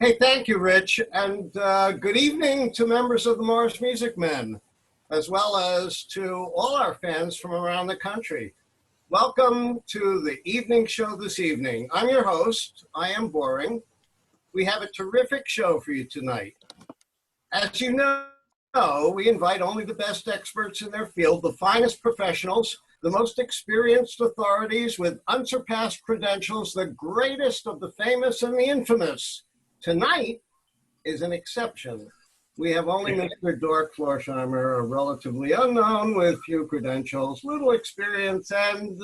Hey, thank you, Rich, and good evening to members of the Morris Music Men, as well as to all our fans from around the country. Welcome to the evening show this evening. I'm your host. I am Boring. We have a terrific show for you tonight. As you know, we invite only the best experts in their field, the finest professionals, the most experienced authorities with unsurpassed credentials, the greatest of the famous and the infamous. Tonight is an exception. We have only Mr. Dork Floersheimer, a relatively unknown with few credentials, little experience, and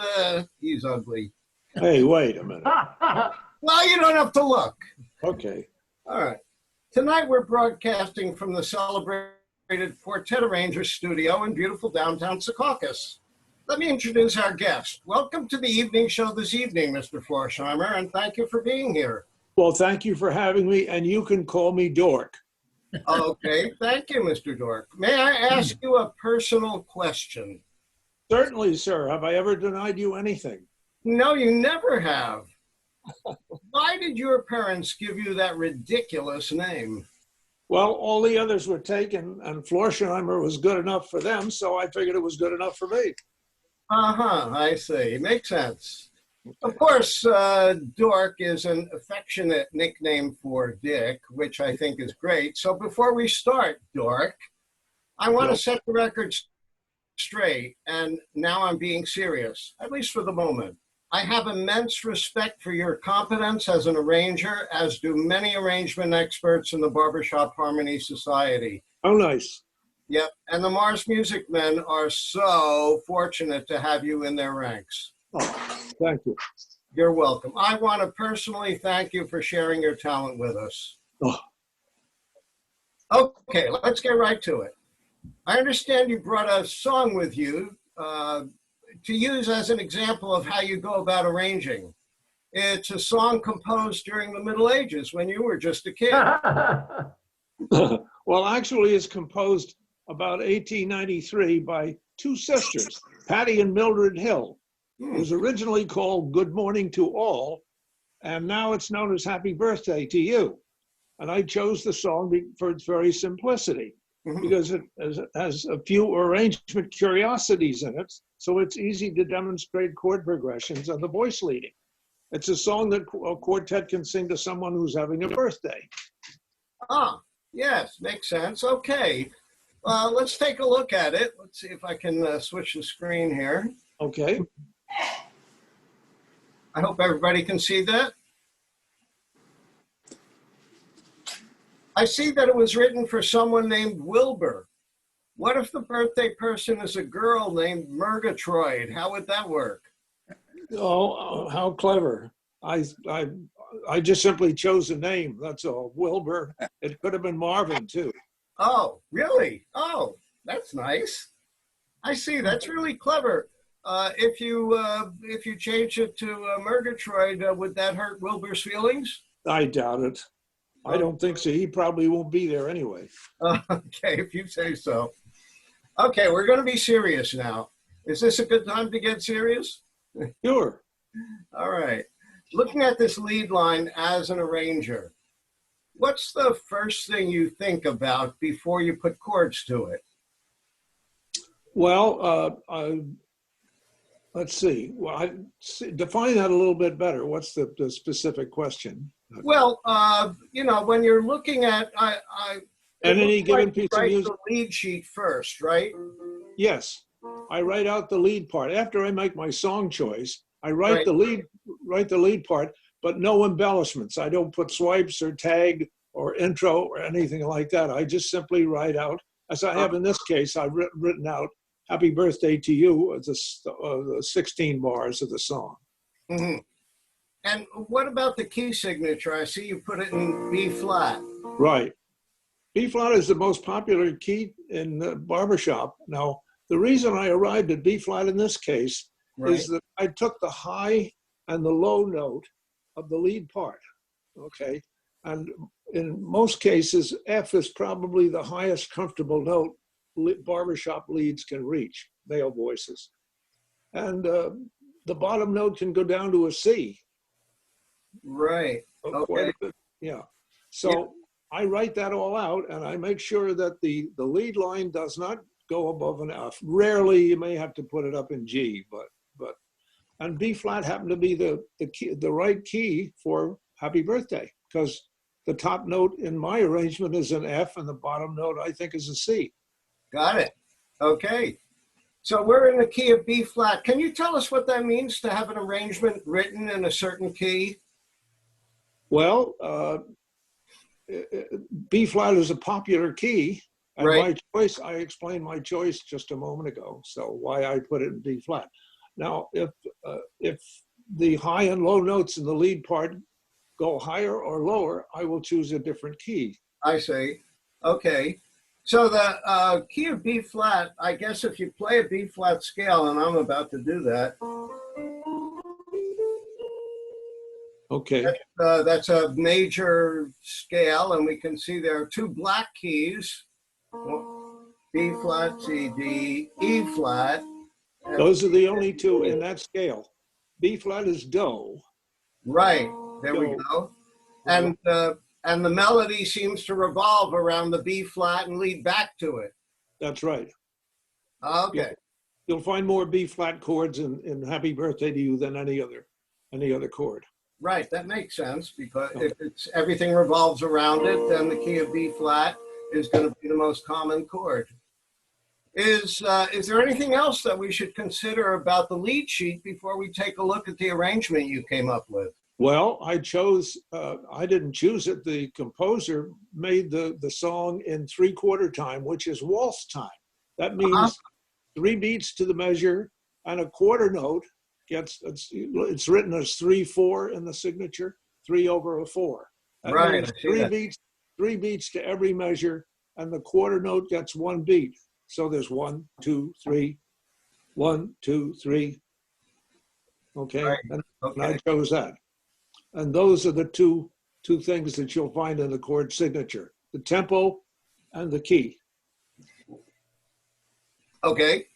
he's ugly. Hey, wait a minute. Well, you don't have to look. Okay. All right. Tonight we're broadcasting from the celebrated Quartet Arrangers studio in beautiful downtown Secaucus. Let me introduce our guest. Welcome to the evening show this evening, Mr. Floersheimer, and thank you for being here. Well, thank you for having me, and you can call me Dork. Okay, thank you, Mr. Dork. May I ask you a personal question? Certainly, sir. Have I ever denied you anything? No, you never have. Why did your parents give you that ridiculous name? Well, all the others were taken, and Floersheimer was good enough for them, so I figured it was good enough for me. Uh-huh, I see. Makes sense. Of course, Dork is an affectionate nickname for Dick, which I think is great. So before we start, Dork, I want to set the record straight, and now I'm being serious, at least for the moment. I have immense respect for your competence as an arranger, as do many arrangement experts in the Barbershop Harmony Society. Oh, nice. Yep, and the Morris Music Men are so fortunate to have you in their ranks. Oh, thank you. You're welcome. I want to personally thank you for sharing your talent with us. Oh. Okay, let's get right to it. I understand you brought a song with you to use as an example of how you go about arranging. It's a song composed during the Middle Ages when you were just a kid. Well, actually, it's composed about 1893 by two sisters, Patty and Mildred Hill. It was originally called Good Morning to All, and now it's known as Happy Birthday to You. And I chose the song for its very simplicity, because it has a few arrangement curiosities in it, so it's easy to demonstrate chord progressions and the voice leading. It's a song that a quartet can sing to someone who's having a birthday. Ah, yes, makes sense. Okay, let's take a look at it. Let's see if I can switch the screen here. Okay. I hope everybody can see that. I see that it was written for someone named Wilbur. What if the birthday person is a girl named Murgatroyd? How would that work? Oh, how clever. I just simply chose a name, that's all. Wilbur. It could have been Marvin, too. Oh, really? Oh, that's nice. I see, that's really clever. If you change it to Murgatroyd, would that hurt Wilbur's feelings? I doubt it. I don't think so. He probably won't be there anyway. Okay, if you say so. Okay, we're going to be serious now. Is this a good time to get serious? Sure. All right. Looking at this lead line as an arranger, what's the first thing you think about before you put chords to it? Well, let's see. Well, define that a little bit better. What's the specific question? Well, you know, when you're looking at, and any given piece of music, the lead sheet first, right? Yes, I write out the lead part after I make my song choice. I write the lead part, but no embellishments. I don't put swipes or tag or intro or anything like that. I just simply write out, as I have in this case. I've written out "Happy Birthday to You" as the 16 bars of the song. Mm-hmm. And what about the key signature? I see you put it in B flat. Right. B flat is the most popular key in the barbershop. Now, the reason I arrived at B flat in this case is that I took the high and the low note of the lead part, okay? And in most cases, F is probably the highest comfortable note barbershop leads can reach, male voices. And the bottom note can go down to a C. Right. Okay. Yeah. So I write that all out, and I make sure that the lead line does not go above an F. Rarely you may have to put it up in G, but and B flat happened to be the right key for Happy Birthday, because the top note in my arrangement is an F, and the bottom note I think is a C. Got it. Okay. So we're in the key of B flat. Can you tell us what that means to have an arrangement written in a certain key? Well, B flat is a popular key, and Right. my choice, I explained my choice just a moment ago, so why I put it in B flat. Now, if the high and low notes in the lead part go higher or lower, I will choose a different key. I see. Okay. So the key of B flat, I guess if you play a B flat scale, and I'm about to do that, Okay. that's a major scale, and we can see there are two black keys, B flat, C, D, E flat. Those are the only two in that scale. B flat is Do. Right, there we Do. go. And the melody seems to revolve around the B flat and lead back to it. That's right. Okay. You'll find more B flat chords in Happy Birthday to You than any other chord. Right, that makes sense, because if it's everything revolves around it, then the key of B flat is going to be the most common chord. Is there anything else that we should consider about the lead sheet before we take a look at the arrangement you came up with? Well, I didn't choose it. The composer made the song in 3/4 time, which is waltz time. That means 3 beats to the measure, and a quarter note it's written as 3/4 in the signature, 3 over a 4. That Right, means I see that. 3 beats to every measure, and the quarter note gets 1 beat. So there's 1, 2, 3, 1, 2, 3. Okay, Right. and Okay. I chose that. And those are the two things that you'll find in the chord signature: the tempo and the key. Okay.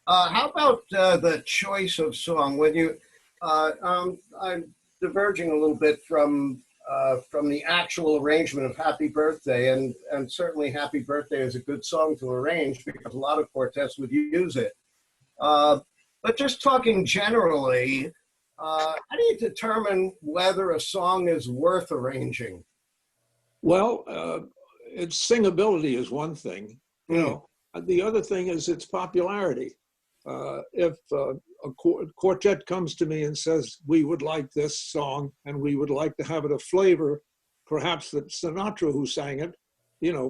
How about the choice of song? When you, I'm diverging a little bit from the actual arrangement of Happy Birthday, and certainly Happy Birthday is a good song to arrange because a lot of quartets would use it. But just talking generally, how do you determine whether a song is worth arranging? Well, its singability is one thing. You know, the other thing is its popularity. If a quartet comes to me and says, we would like this song and we would like to have it a flavor, perhaps that Sinatra, who sang it,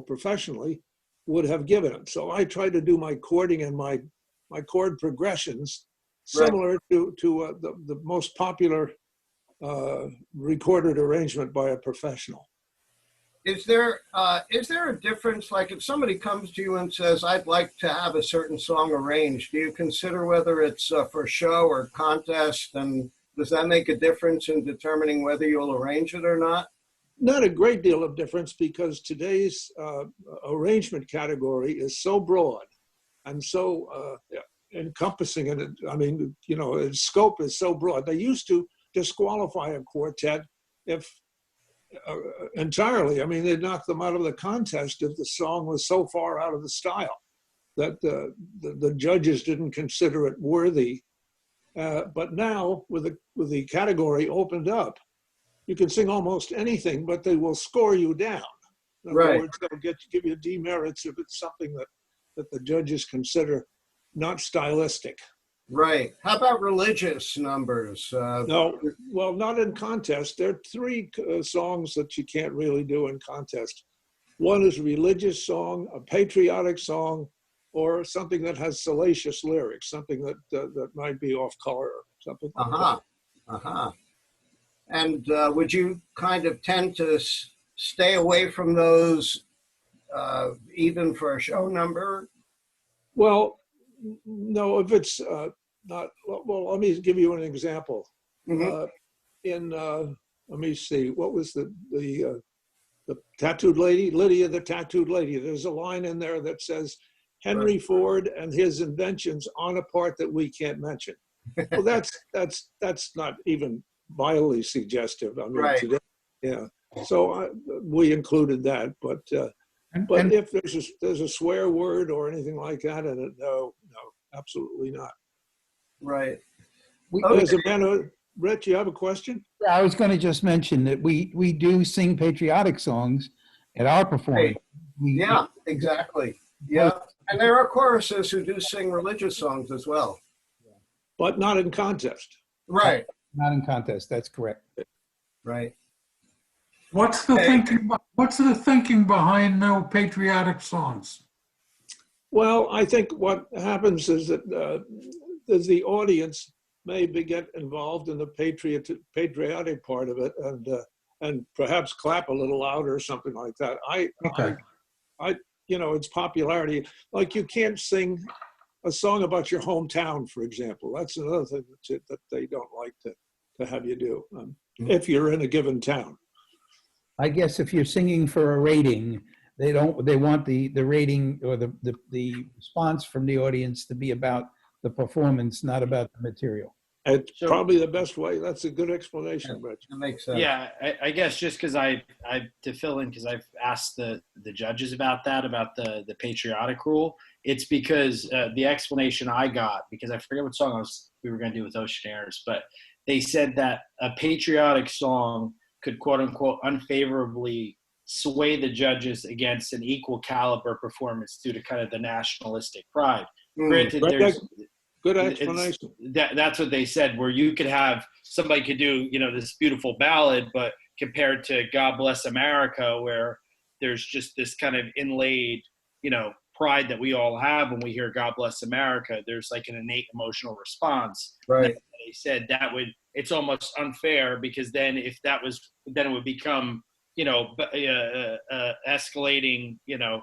professionally, would have given it. So I try to do my chording and my chord progressions similar to the most popular recorded arrangement by a professional. Is there a difference, like if somebody comes to you and says, I'd like to have a certain song arranged, do you consider whether it's for show or contest, and does that make a difference in determining whether you'll arrange it or not? Not a great deal of difference, because today's arrangement category is so broad and so encompassing, and I mean, its scope is so broad. They used to disqualify a quartet if entirely. I mean, they'd knock them out of the contest if the song was so far out of the style that the judges didn't consider it worthy. But now, with the category opened up, you can sing almost anything, but they will score you down. In other words, they'll give you demerits if it's something that the judges consider not stylistic. Right. How about religious numbers? No, well, not in contest. There are 3 songs that you can't really do in contest. One is a religious song, a patriotic song, or something that has salacious lyrics, something that might be off color, or something like that. And would you kind of tend to stay away from those even for a show number? Well, no, if it's not, well, let me give you an example. Let me see, what was the tattooed lady, Lydia the Tattooed Lady? There's a line in there that says, Henry Ford and his inventions on a part that we can't mention. Well, that's not even mildly suggestive. I mean, today, yeah. So we included that, but And if there's a swear word or anything like that in it, no, absolutely not. Right. As a man, Rich, you have a question? I was going to just mention that we do sing patriotic songs at our performance. Yeah, exactly. Yeah. And there are choruses who do sing religious songs as well. But not in contest. Right. Not in contest. That's correct. Right. What's the thinking? What's the thinking behind no patriotic songs? Well, I think what happens is that the audience may get involved in the patriotic part of it, and perhaps clap a little louder or something like that. Okay. It's popularity. Like you can't sing a song about your hometown, for example. That's another thing that they don't like to have you do if you're in a given town. I guess if you're singing for a rating, they want the rating or the response from the audience to be about the performance, not about the material. It's probably the best way. That's a good explanation, Rich. That makes sense. Yeah, I guess just because I to fill in, because I've asked the judges about the patriotic rule. It's because the explanation I got, because I forget what song we were going to do with Ocean Airs, but they said that a patriotic song could quote unquote unfavorably sway the judges against an equal caliber performance due to kind of the nationalistic pride. Granted, there's good explanation. That's what they said, where you could have somebody could do, this beautiful ballad, but compared to God Bless America, where there's just this kind of inlaid, pride that we all have when we hear God Bless America. There's like an innate emotional response. Right. They said it's almost unfair, because then if that was, then it would become, escalating,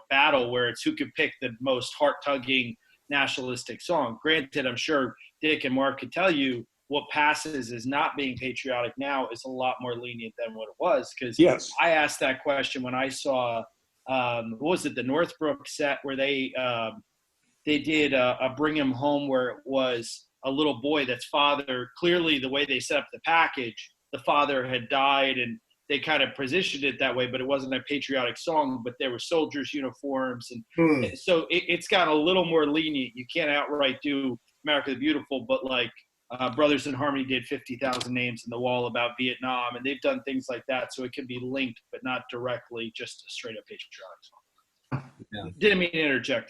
battle where it's who could pick the most heart-tugging nationalistic song. Granted, I'm sure Dick and Mark could tell you what passes as not being patriotic now is a lot more lenient than what it was. Because yes, I asked that question when I saw, what was it, the Northbrook set where they did a Bring Him Home, where it was a little boy that's father, clearly the way they set up the package, the father had died, and they kind of positioned it that way, but it wasn't a patriotic song, but there were soldiers' uniforms. And so it's got a little more lenient. You can't outright do America the Beautiful, but like Brothers in Harmony did 50,000 Names in the Wall about Vietnam, and they've done things like that. So it can be linked, but not directly just a straight up patriotic song. Yeah. Didn't mean to interject.